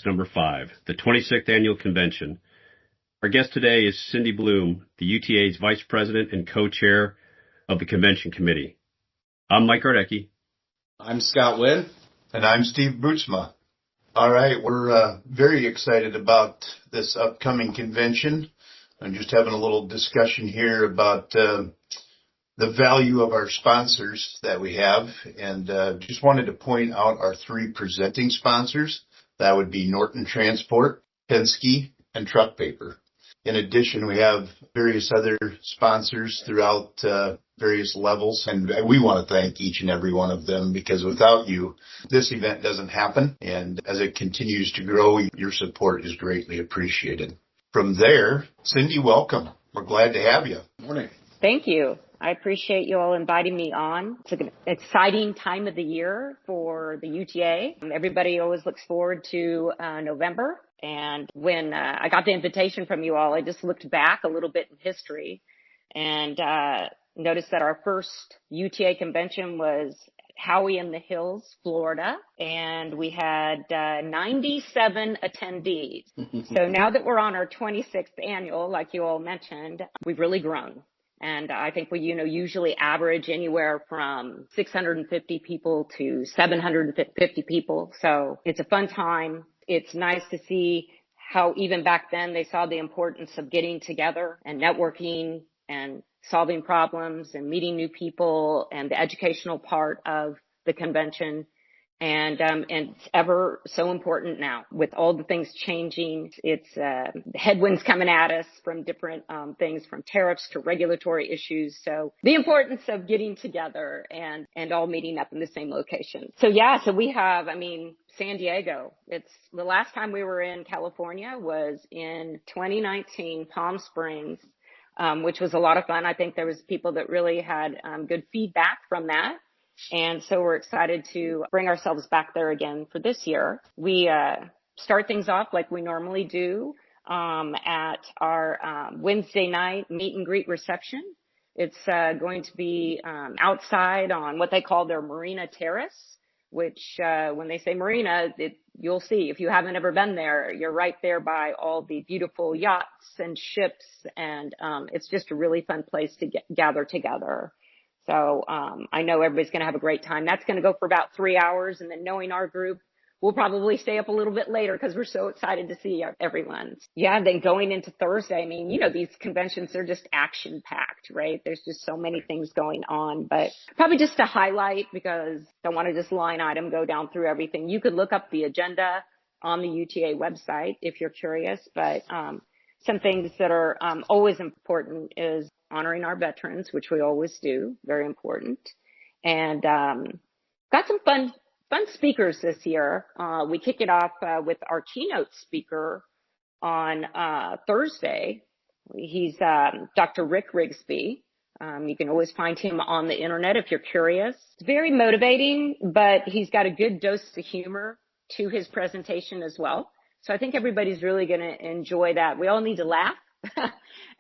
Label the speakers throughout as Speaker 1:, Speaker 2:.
Speaker 1: Number 5, the 26th Annual Convention. Our guest today is Cindy Bloom, the UTA's Vice President and Co-Chair of the Convention Committee. I'm Mike Gardecki.
Speaker 2: I'm Scott Wynn.
Speaker 3: And I'm Steve Bootsma. All right, we're very excited about this upcoming convention. I'm just having a little discussion here about the value of our sponsors that we have, and just wanted to point out our 3 presenting sponsors. That would be Norton Transport, Penske, and Truck Paper. In addition, we have various other sponsors throughout various levels, and we want to thank each and every one of them, because without you, this event doesn't happen, and as it continues to grow, your support is greatly appreciated. From there, Cindy, welcome. We're glad to have you.
Speaker 2: Morning.
Speaker 4: Thank you. I appreciate you all inviting me on. It's an exciting time of the year for the UTA. Everybody always looks forward to November. And when I got the invitation from you all, I just looked back a little bit in history and noticed that our first UTA convention was Howey in the Hills, Florida, and we had 97 attendees. So now that we're on our 26th annual, like you all mentioned, we've really grown. And I think we, usually average anywhere from 650 people to 750 people. So it's a fun time. It's nice to see how even back then they saw the importance of getting together and networking and solving problems and meeting new people and the educational part of the convention. And it's ever so important now with all the things changing. It's headwinds coming at us from different things, from tariffs to regulatory issues. So the importance of getting together and all meeting up in the same location. So we have, San Diego. It's the last time we were in California was in 2019, Palm Springs, which was a lot of fun. I think there was people that really had good feedback from that. And so we're excited to bring ourselves back there again for this year. We start things off like we normally do at our Wednesday night meet and greet reception. It's going to be outside on what they call their Marina Terrace, which when they say marina, you'll see. If you haven't ever been there, you're right there by all the beautiful yachts and ships. And it's just a really fun place to gather together. So I know everybody's going to have a great time. That's going to go for about 3 hours. And then knowing our group, we'll probably stay up a little bit later because we're so excited to see everyone. Yeah, then going into Thursday, these conventions are just action-packed, right? There's just so many things going on. But probably just to highlight, because I don't want to just line item go down through everything. You could look up the agenda on the UTA website if you're curious. But some things that are always important is honoring our veterans, which we always do, very important. And got some fun speakers this year. We kick it off with our keynote speaker on Thursday. He's Dr. Rick Rigsby. You can always find him on the internet if you're curious. It's very motivating, but he's got a good dose of humor to his presentation as well. So I think everybody's really going to enjoy that. We all need to laugh.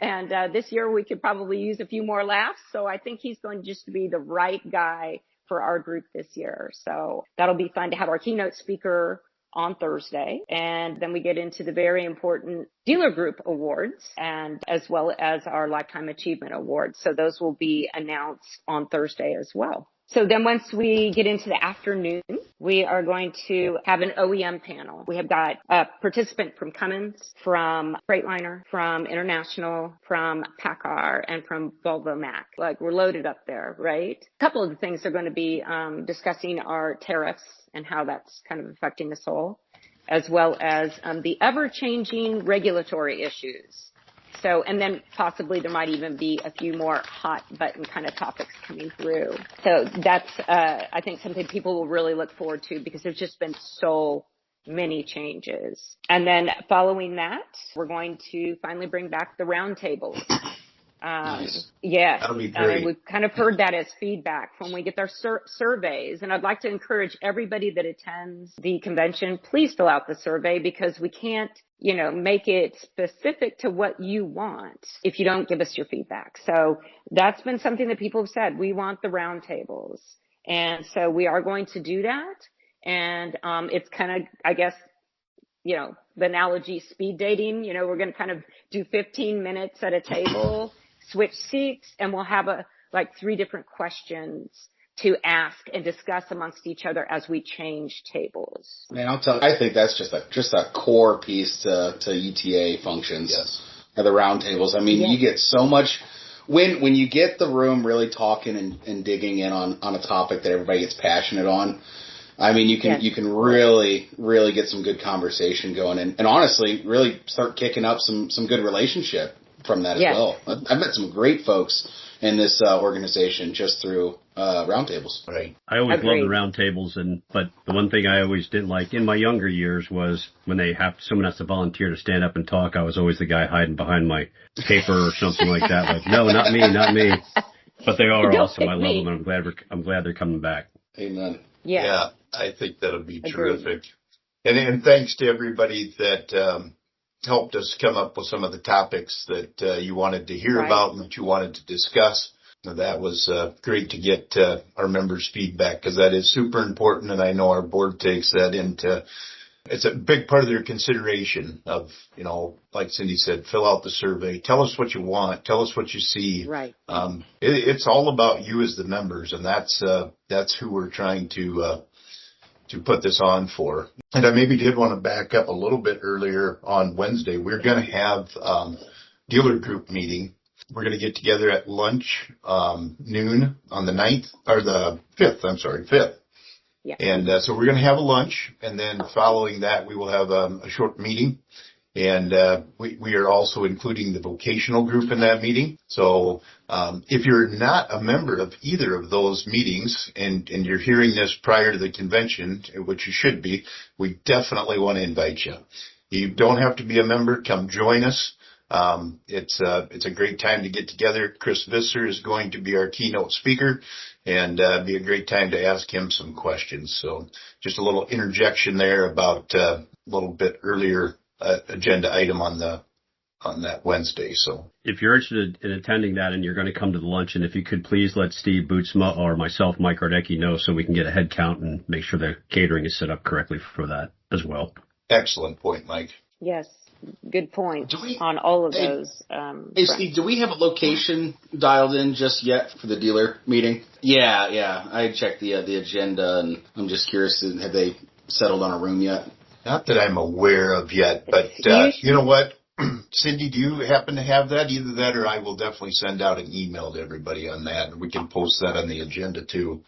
Speaker 4: And this year we could probably use a few more laughs. So I think he's going just to be the right guy for our group this year. So that'll be fun to have our keynote speaker on Thursday. And then we get into the very important dealer group awards, and as well as our Lifetime Achievement Awards. So those will be announced on Thursday as well. So then once we get into the afternoon, we are going to have an OEM panel. We have got a participant from Cummins, from Freightliner, from International, from PACCAR, and from Volvo Mac. Like, we're loaded up there, right? A couple of the things they're going to be discussing are tariffs and how that's kind of affecting us all, as well as the ever-changing regulatory issues. So, and then possibly there might even be a few more hot button kind of topics coming through. So that's, I think, something people will really look forward to, because there's just been so many changes. And then following that, we're going to finally bring back the roundtables.
Speaker 3: Nice.
Speaker 4: Yes.
Speaker 3: That'll be great.
Speaker 4: We've kind of heard that as feedback when we get our surveys. And I'd like to encourage everybody that attends the convention, please fill out the survey, because we can't, make it specific to what you want if you don't give us your feedback. So that's been something that people have said. We want the roundtables. And so we are going to do that. And it's kind of, I guess, the analogy speed dating, we're going to kind of do 15 minutes at a table, switch seats, and we'll have like 3 different questions to ask and discuss amongst each other as we change tables.
Speaker 2: Man, I'll tell you, I think that's just a core piece to UTA functions.
Speaker 3: Yes.
Speaker 2: The roundtables. I mean, you get so much when you get the room really talking and digging in on a topic that everybody gets passionate on. I mean, you can really, really get some good conversation going and honestly really start kicking up some good relationship from that as well. I've met some great folks in this organization just through roundtables.
Speaker 3: Right.
Speaker 1: I always loved the roundtables, but the one thing I always didn't like in my younger years was when someone has to volunteer to stand up and talk. I was always the guy hiding behind my paper or something like that. Like, no, not me. But they are awesome. I love them, and I'm glad they're coming back.
Speaker 2: Amen.
Speaker 3: Yeah, I think that'll be terrific. And thanks to everybody that helped us come up with some of the topics that you wanted to hear about and that you wanted to discuss. That was great to get our members' feedback, because that is super important, and I know our board takes that into. It's a big part of their consideration of, like Cindy said, fill out the survey, tell us what you want, tell us what you see.
Speaker 4: Right.
Speaker 3: It's all about you as the members, and that's who we're trying to put this on for. And I maybe did want to back up a little bit earlier on Wednesday. We're going to have dealer group meeting. We're going to get together at lunch, noon on the 9th, or the 5th.
Speaker 4: Yeah.
Speaker 3: And so we're going to have a lunch, and then following that, we will have a short meeting. And we are also including the vocational group in that meeting. So if you're not a member of either of those meetings and you're hearing this prior to the convention, which you should be, we definitely want to invite you. You don't have to be a member. Come join us. It's a great time to get together. Chris Visser is going to be our keynote speaker, and be a great time to ask him some questions. So just a little interjection there about a little bit earlier agenda item on that Wednesday. So
Speaker 1: if you're interested in attending that and you're going to come to the luncheon, if you could please let Steve Bootsma or myself, Mike Gardecki, know so we can get a head count and make sure the catering is set up correctly for that as well.
Speaker 3: Excellent point, Mike.
Speaker 4: Yes. Good point on all of those.
Speaker 2: Hey, Steve, do we have a location dialed in just yet for the dealer meeting? Yeah. I checked the agenda, and I'm just curious, have they settled on a room yet?
Speaker 3: Not that I'm aware of yet, but you know what? Cindy, do you happen to have that? Either that or I will definitely send out an email to everybody on that, and we can post that on the agenda too.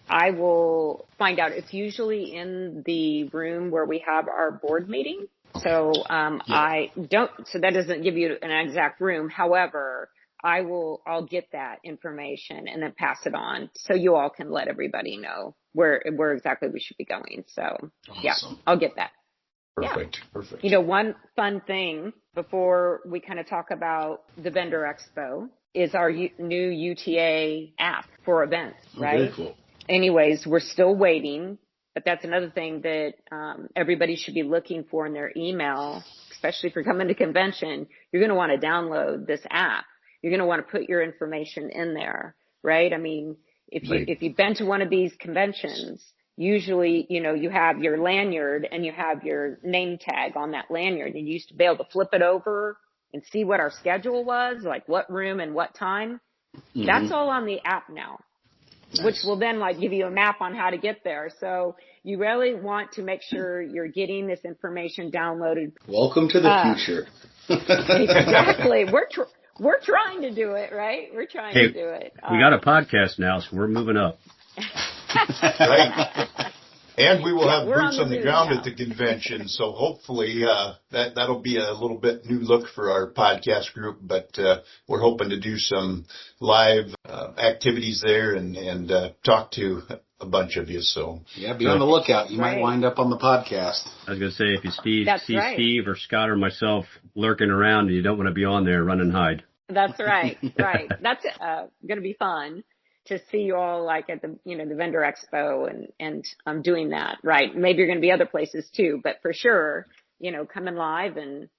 Speaker 4: I will find out. It's usually in the room where we have our board meeting. So so that doesn't give you an exact room. However, I'll get that information and then pass it on so you all can let everybody know where exactly we should be going. So awesome. I'll get that.
Speaker 3: Perfect.
Speaker 4: One fun thing before we kind of talk about the Vendor Expo is our new UTA app for events, right?
Speaker 2: Very cool.
Speaker 4: Anyways, we're still waiting. But that's another thing that everybody should be looking for in their email, especially if you're coming to convention. You're going to want to download this app. You're going to want to put your information in there, right? I mean, if you've been to one of these conventions, usually, you have your lanyard and you have your name tag on that lanyard. And you used to be able to flip it over and see what our schedule was, like what room and what time. Mm-hmm. That's all on the app now. Nice. Which will then give you a map on how to get there. So you really want to make sure you're getting this information downloaded.
Speaker 2: Welcome to the future.
Speaker 4: Exactly. We're trying to do it, right? We're trying to do it.
Speaker 1: We got a podcast now, so we're moving up.
Speaker 3: Right. And we will have boots on the ground at the convention, so hopefully that'll be a little bit new look for our podcast group. But we're hoping to do some live activities there and talk to a bunch of you. So
Speaker 2: be on the lookout. You might wind up on the podcast.
Speaker 1: I was going to say, if you see Steve or Scott or myself lurking around and you don't want to be on there, run and hide.
Speaker 4: That's right. Right. That's going to be fun to see you all at the, the Vendor Expo and I'm doing that, right? Maybe you're going to be other places too, but for sure, coming live and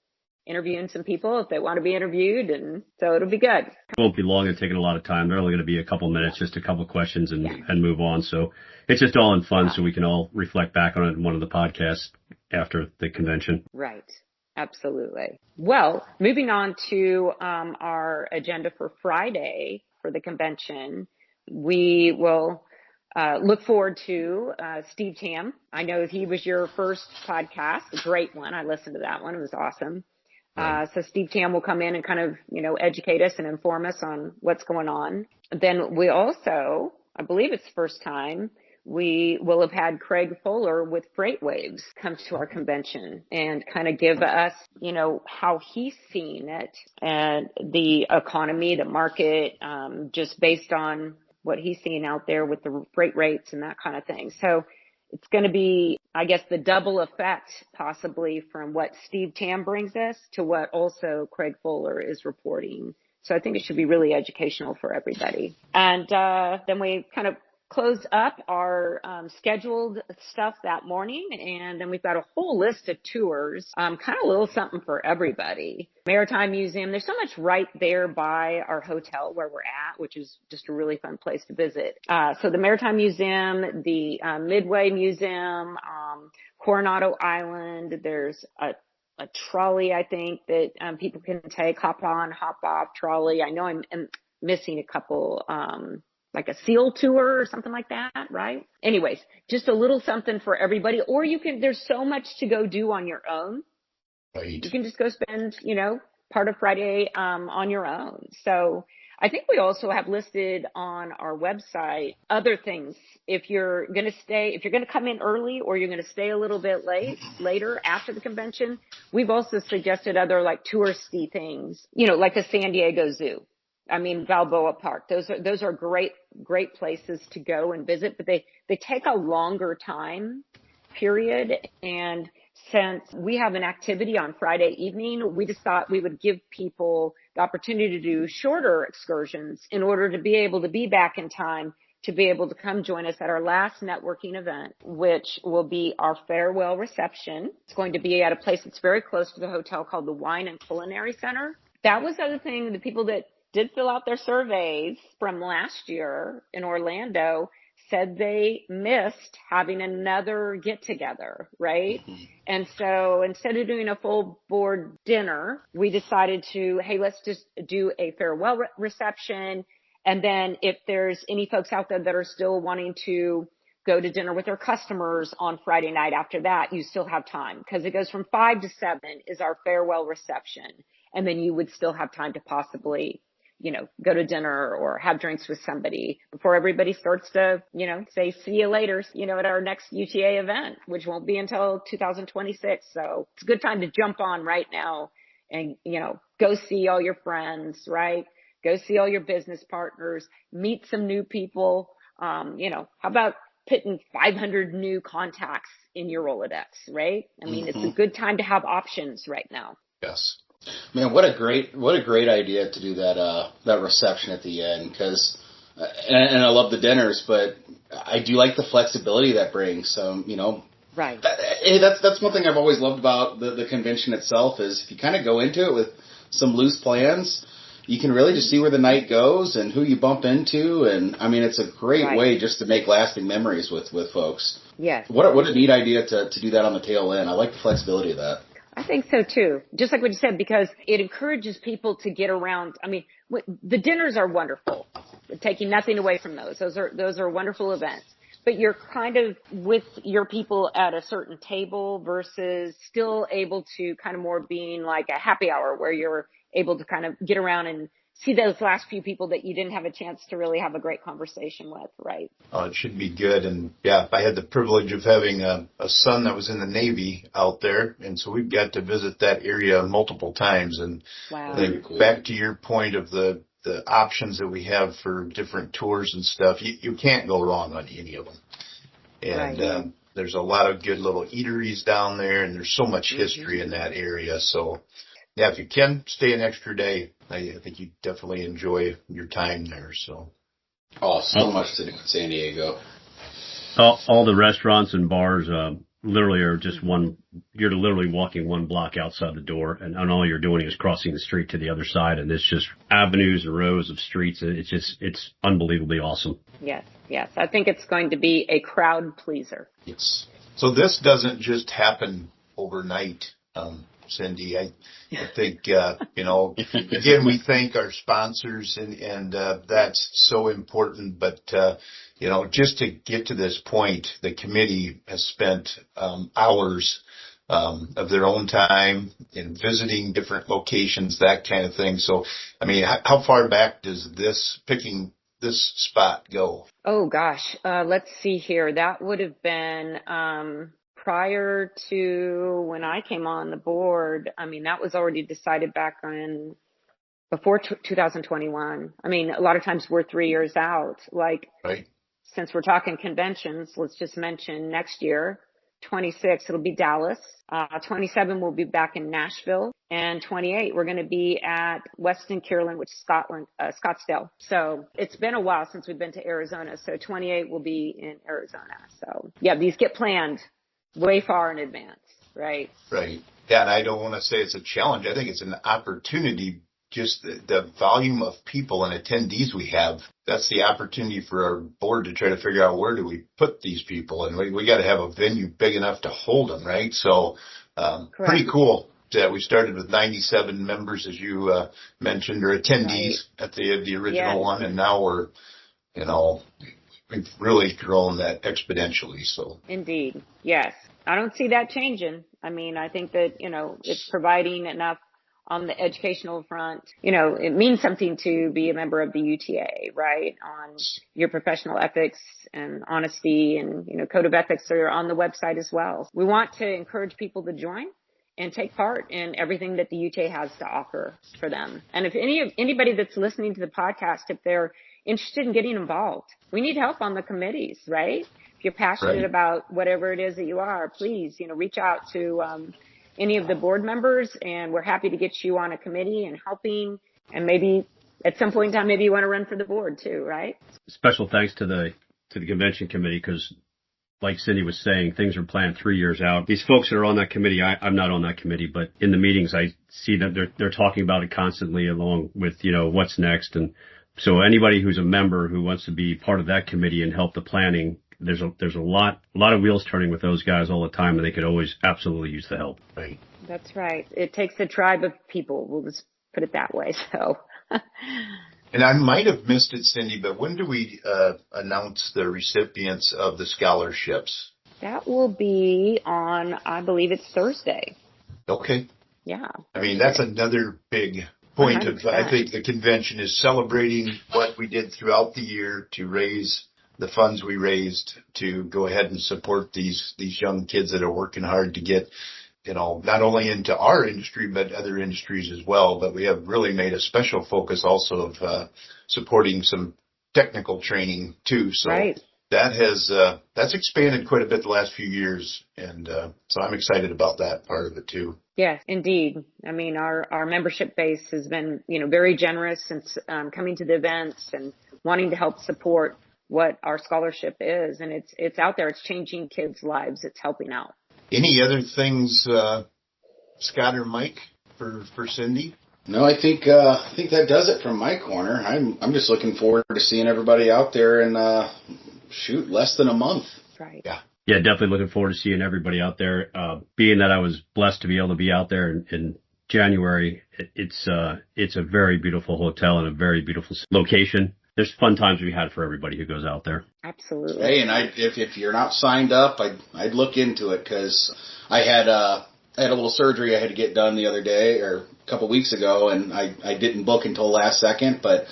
Speaker 4: interviewing some people if they want to be interviewed. And so it'll be good.
Speaker 1: It won't be long and taking a lot of time. They're only going to be a couple minutes, just a couple questions and move on. So it's just all in fun. So we can all reflect back on it in one of the podcasts after the convention.
Speaker 4: Right. Absolutely. Well, moving on to our agenda for Friday for the convention, we will look forward to Steve Tam. I know he was your first podcast, a great one. I listened to that one. It was awesome. So Steve Tam will come in and kind of, educate us and inform us on what's going on. Then we also, I believe it's the first time, we will have had Craig Fuller with Freight Waves come to our convention and kind of give us, how he's seeing it and the economy, the market, just based on what he's seeing out there with the freight rates and that kind of thing. So it's going to be, I guess, the double effect possibly from what Steve Tam brings us to what also Craig Fuller is reporting. So I think it should be really educational for everybody. And then we kind of closed up our scheduled stuff that morning, and then we've got a whole list of tours, kind of a little something for everybody. Maritime Museum, there's so much right there by our hotel where we're at, which is just a really fun place to visit. So the Maritime Museum, the Midway Museum, Coronado Island, there's a trolley, I think, that people can take, hop on, hop off trolley. I know I'm missing a couple, like a seal tour or something like that, right? Anyways, just a little something for everybody. Or there's so much to go do on your own.
Speaker 2: Right.
Speaker 4: You can just go spend, part of Friday on your own. So I think we also have listed on our website other things. If you're going to come in early or you're going to stay a little bit later after the convention, we've also suggested other like touristy things, like the San Diego Zoo. I mean, Balboa Park. Those are great places to go and visit, but they take a longer time period. And since we have an activity on Friday evening, we just thought we would give people the opportunity to do shorter excursions in order to be able to be back in time to be able to come join us at our last networking event, which will be our farewell reception. It's going to be at a place that's very close to the hotel called the Wine and Culinary Center. That was the other thing, the people that did fill out their surveys from last year in Orlando said they missed having another get together, right? Mm-hmm. And so instead of doing a full board dinner, we decided hey, let's just do a farewell reception. And then if there's any folks out there that are still wanting to go to dinner with their customers on Friday night after that, you still have time because it goes from 5 to 7 is our farewell reception. And then you would still have time to possibly go to dinner or have drinks with somebody before everybody starts to, say, see you later, at our next UTA event, which won't be until 2026. So it's a good time to jump on right now and, go see all your friends, right? Go see all your business partners, meet some new people. How about putting 500 new contacts in your Rolodex, right? I mean, It's a good time to have options right now.
Speaker 2: Yes. Man, what a great idea to do that reception at the end, because and I love the dinners, but I do like the flexibility that brings.
Speaker 4: Right.
Speaker 2: That's one thing I've always loved about the convention itself is if you kind of go into it with some loose plans, you can really just see where the night goes and who you bump into, and I mean it's a great way just to make lasting memories with folks.
Speaker 4: Yes.
Speaker 2: What a neat idea to do that on the tail end. I like the flexibility of that.
Speaker 4: I think so too. Just like what you said, because it encourages people to get around. I mean, the dinners are wonderful. Taking nothing away from those. Those are wonderful events. But you're kind of with your people at a certain table versus still able to kind of more being like a happy hour where you're able to kind of get around and see those last few people that you didn't have a chance to really have a great conversation with, right?
Speaker 3: Oh, it should be good. And yeah, I had the privilege of having a son that was in the Navy out there. And so we've got to visit that area multiple times. And
Speaker 4: wow.
Speaker 3: Back to your point of the options that we have for different tours and stuff, you can't go wrong on any of them. And there's a lot of good little eateries down there, and there's so much history in that area. So yeah, if you can stay an extra day, I think you definitely enjoy your time there. So,
Speaker 2: so much to do in San Diego.
Speaker 1: All the restaurants and bars literally are just you're literally walking one block outside the door, and all you're doing is crossing the street to the other side, and it's just avenues and rows of streets. It's unbelievably awesome.
Speaker 4: Yes. I think it's going to be a crowd pleaser.
Speaker 2: Yes.
Speaker 3: So this doesn't just happen overnight, Cindy. I think, again, we thank our sponsors and that's so important. But, just to get to this point, the committee has spent hours of their own time in visiting different locations, that kind of thing. So, I mean, how far back does picking this spot go?
Speaker 4: Oh gosh, let's see here. That would have been prior to when I came on the board. I mean, that was already decided back in before 2021. I mean, a lot of times we're 3 years out. Like,
Speaker 3: right.
Speaker 4: Since we're talking conventions, let's just mention next year, 26, it'll be Dallas. 27, we'll be back in Nashville. And 28, we're going to be at Weston Kierland, which is Scottsdale. So it's been a while since we've been to Arizona. So 28 will be in Arizona. So yeah, these get planned way far in advance, right?
Speaker 3: Right. Yeah, and I don't want to say it's a challenge. I think it's an opportunity. Just the volume of people and attendees we have, that's the opportunity for our board to try to figure out where do we put these people. And we got to have a venue big enough to hold them, right? So pretty cool that we started with 97 members, as you mentioned, or attendees at the original one. And now we've really grown that exponentially. So
Speaker 4: indeed. Yes. I don't see that changing. I mean, I think that, it's providing enough on the educational front. It means something to be a member of the UTA, right? On your professional ethics and honesty and, code of ethics are on the website as well. We want to encourage people to join and take part in everything that the UTA has to offer for them. And if anybody that's listening to the podcast, if they're interested in getting involved, we need help on the committees, right? If you're passionate about whatever it is that you are, please, reach out to, any of the board members, and we're happy to get you on a committee and helping, and maybe at some point in time, maybe you want to run for the board too, right?
Speaker 1: Special thanks to the convention committee, because like Cindy was saying, things are planned 3 years out. These folks that are on that committee, I'm not on that committee, but in the meetings, I see that they're talking about it constantly along with, what's next. And so anybody who's a member who wants to be part of that committee and help the planning, there's a lot of wheels turning with those guys all the time, and they could always absolutely use the help.
Speaker 3: Right.
Speaker 4: That's right. It takes a tribe of people. We'll just put it that way. So.
Speaker 3: And I might have missed it, Cindy, but when do we announce the recipients of the scholarships?
Speaker 4: That will be on, I believe it's Thursday.
Speaker 3: Okay.
Speaker 4: Yeah.
Speaker 3: I mean, that's another big point of, I think the convention is celebrating what we did throughout the year to raise the funds we raised to go ahead and support these young kids that are working hard to get, not only into our industry, but other industries as well. But we have really made a special focus also of supporting some technical training too. So that's expanded quite a bit the last few years. And so I'm excited about that part of it too.
Speaker 4: Yes, indeed. I mean, our membership base has been, very generous since coming to the events and wanting to help support what our scholarship is, and it's out there. It's changing kids' lives. It's helping out.
Speaker 3: Any other things, Scott or Mike, for Cindy?
Speaker 2: No, I think that does it from my corner. I'm just looking forward to seeing everybody out there in less than a month.
Speaker 4: Right.
Speaker 1: Yeah, definitely looking forward to seeing everybody out there. Being that I was blessed to be able to be out there in January, it's a very beautiful hotel and a very beautiful location. There's fun times we had for everybody who goes out there.
Speaker 4: Absolutely.
Speaker 2: Hey, and if you're not signed up, I'd look into it, because I had a little surgery I had to get done the other day or a couple weeks ago, and I didn't book until last second. But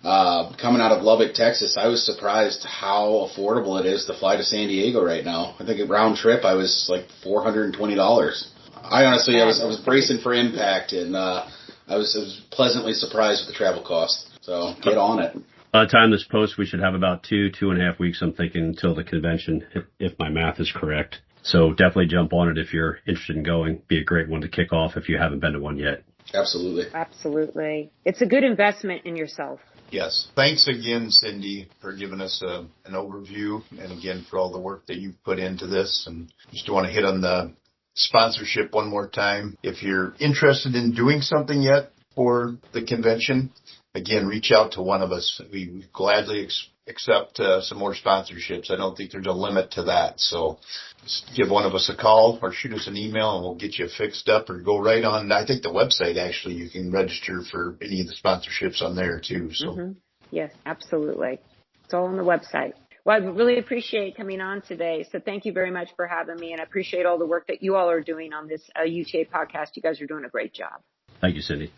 Speaker 2: coming out of Lubbock, Texas, I was surprised how affordable it is to fly to San Diego right now. I think a round trip I was like $420. I honestly I was bracing for impact, and I was pleasantly surprised with the travel cost. So get on it.
Speaker 1: By the time this posts, we should have about 2.5 weeks, I'm thinking, until the convention, if my math is correct. So definitely jump on it if you're interested in going. Be a great one to kick off if you haven't been to one yet.
Speaker 2: Absolutely.
Speaker 4: Absolutely. It's a good investment in yourself.
Speaker 3: Yes. Thanks again, Cindy, for giving us an overview, and again for all the work that you've put into this. And just want to hit on the sponsorship one more time. If you're interested in doing something yet for the convention, again, reach out to one of us. We gladly accept some more sponsorships. I don't think there's a limit to that. So just give one of us a call or shoot us an email and we'll get you fixed up, or go right on. I think the website, actually, you can register for any of the sponsorships on there too. So
Speaker 4: Yes, absolutely. It's all on the website. Well, I really appreciate coming on today. So thank you very much for having me, and I appreciate all the work that you all are doing on this UTA podcast. You guys are doing a great job.
Speaker 1: Thank you, Cindy.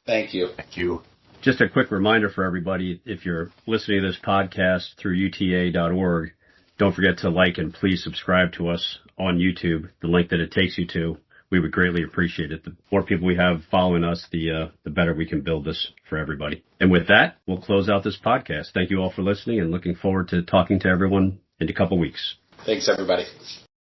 Speaker 2: Thank you.
Speaker 3: thank you.
Speaker 1: Just a quick reminder for everybody, if you're listening to this podcast through UTA.org, don't forget to like and please subscribe to us on YouTube, the link that it takes you to. We would greatly appreciate it. The more people we have following us, the better we can build this for everybody. And with that, we'll close out this podcast. Thank you all for listening and looking forward to talking to everyone in a couple weeks.
Speaker 2: Thanks, everybody.